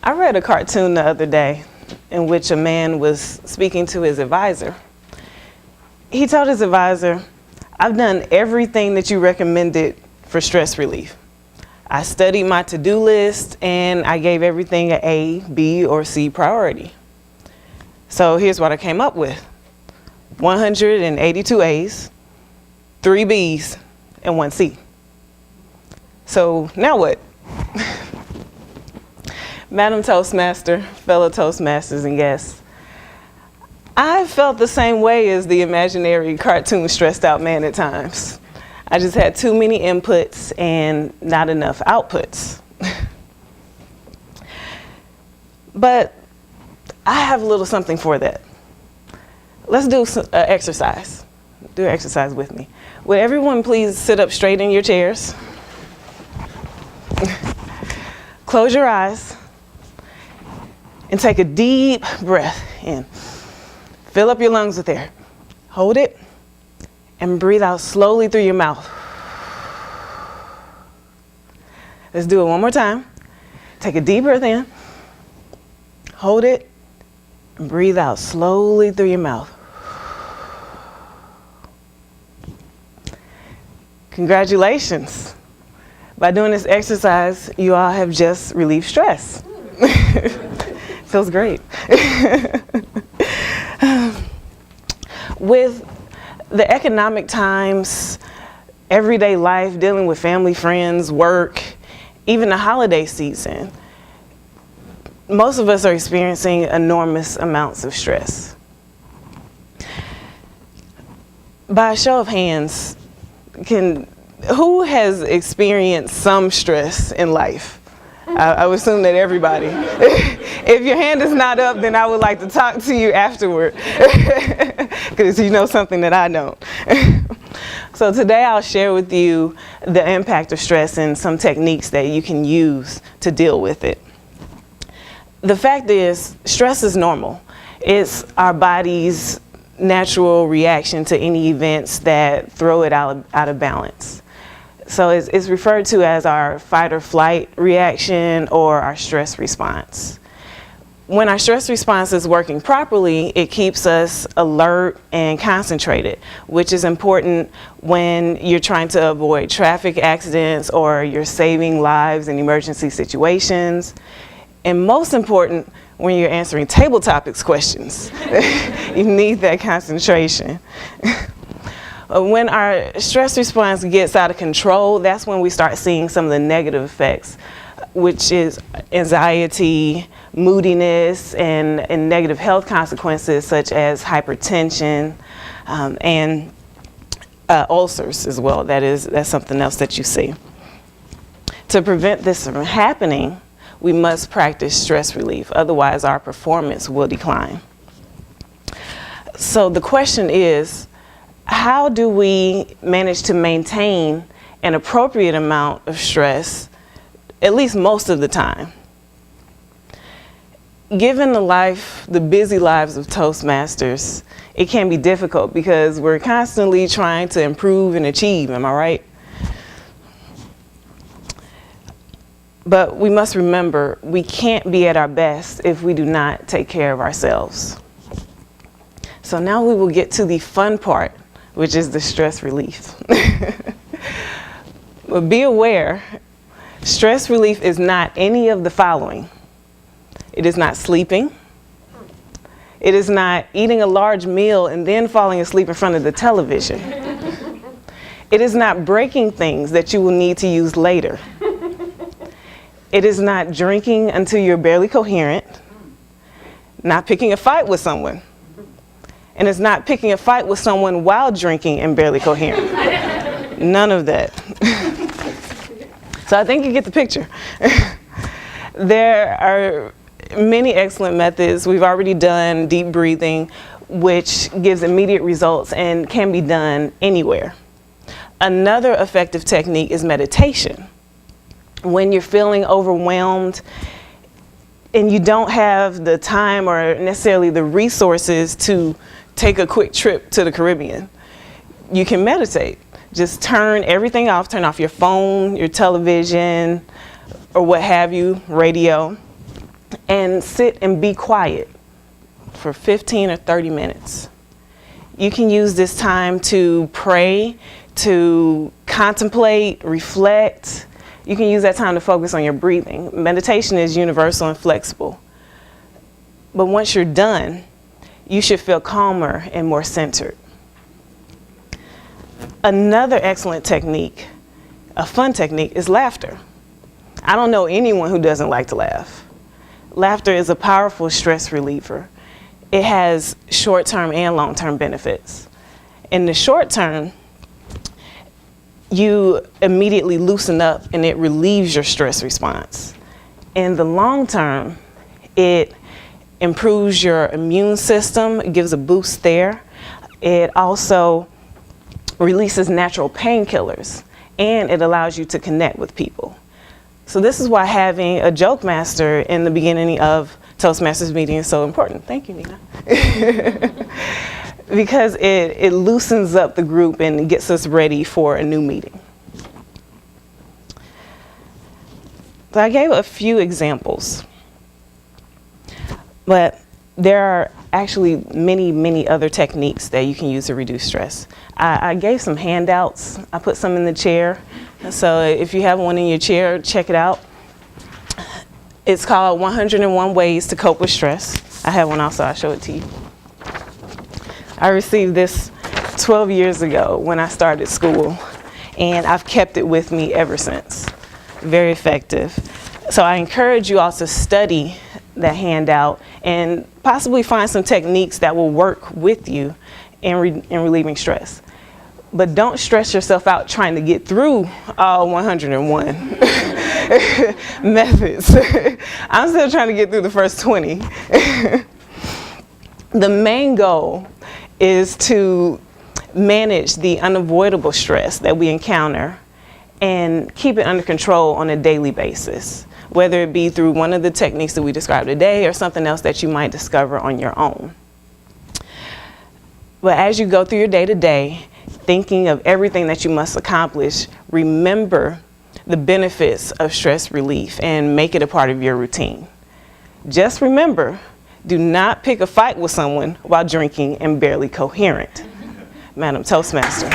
I read a cartoon the other day in which a man was speaking to his advisor. He told his advisor, "I've done everything that you recommended for stress relief. I studied my to-do list and I gave everything an A, B, or C priority. So here's what I came up with. 182 A's, 3 B's, and 1 C. So now what?" Madam Toastmaster, fellow Toastmasters and guests, I felt the same way as the imaginary cartoon stressed out man at times. I just had too many inputs and not enough outputs. But I have a little something for that. Let's do an exercise. Do an exercise with me. Would everyone please sit up straight in your chairs? Close your eyes and take a deep breath in. Fill up your lungs with air. Hold it and breathe out slowly through your mouth. Let's do it one more time. Take a deep breath in. Hold it and breathe out slowly through your mouth. Congratulations. By doing this exercise, you all have just relieved stress. Feels great. With the economic times, everyday life, dealing with family, friends, work, even the holiday season, most of us are experiencing enormous amounts of stress. By a show of hands, who has experienced some stress in life? I would assume that everybody. If your hand is not up, then I would like to talk to you afterward, because you know something that I don't. So today I'll share with you the impact of stress and some techniques that you can use to deal with it. The fact is, stress is normal. It's our body's natural reaction to any events that throw it out of balance. So it's referred to as our fight or flight reaction or our stress response. When our stress response is working properly, it keeps us alert and concentrated, which is important when you're trying to avoid traffic accidents or you're saving lives in emergency situations. And most important, when you're answering table topics questions. You need that concentration. When our stress response gets out of control, that's when we start seeing some of the negative effects, which is anxiety, moodiness, and negative health consequences such as hypertension and ulcers as well. That's something else that you see. To prevent this from happening, we must practice stress relief. Otherwise, our performance will decline. So the question is, how do we manage to maintain an appropriate amount of stress, at least most of the time? Given the busy lives of Toastmasters, it can be difficult because we're constantly trying to improve and achieve, am I right? But we must remember, we can't be at our best if we do not take care of ourselves. So now we will get to the fun part, which is the stress relief. But be aware, stress relief is not any of the following. It is not sleeping. It is not eating a large meal and then falling asleep in front of the television. It is not breaking things that you will need to use later. It is not drinking until you're barely coherent, not picking a fight with someone. And it's not picking a fight with someone while drinking and barely coherent. None of that. So I think you get the picture. There are many excellent methods. We've already done deep breathing, which gives immediate results and can be done anywhere. Another effective technique is meditation. When you're feeling overwhelmed and you don't have the time or necessarily the resources to take a quick trip to the Caribbean, you can meditate. Just turn everything off. Turn off your phone, your television, or what have you, radio, and sit and be quiet for 15 or 30 minutes. You can use this time to pray, to contemplate, reflect. You can use that time to focus on your breathing. Meditation is universal and flexible. But once you're done, you should feel calmer and more centered. Another excellent technique, a fun technique, is laughter. I don't know anyone who doesn't like to laugh. Laughter is a powerful stress reliever. It has short-term and long-term benefits. In the short term, you immediately loosen up and it relieves your stress response. In the long term, it improves your immune system, it gives a boost there. It also releases natural painkillers, and it allows you to connect with people. So this is why having a joke master in the beginning of Toastmasters meeting is so important. Thank you, Nina. Because it loosens up the group and gets us ready for a new meeting. So I gave a few examples, but there are actually many other techniques that you can use to reduce stress. I gave some handouts. I put some in the chair. So if you have one in your chair, check it out. It's called 101 Ways to Cope with Stress. I have one also, I'll show it to you. I received this 12 years ago when I started school, and I've kept it with me ever since. Very effective. So I encourage you all to study that handout and possibly find some techniques that will work with you in relieving stress. But don't stress yourself out trying to get through all 101 methods. I'm still trying to get through the first 20. The main goal is to manage the unavoidable stress that we encounter and keep it under control on a daily basis, whether it be through one of the techniques that we described today or something else that you might discover on your own. But as you go through your day-to-day, thinking of everything that you must accomplish, remember the benefits of stress relief and make it a part of your routine. Just remember, do not pick a fight with someone while drinking and barely coherent. Madam Toastmaster.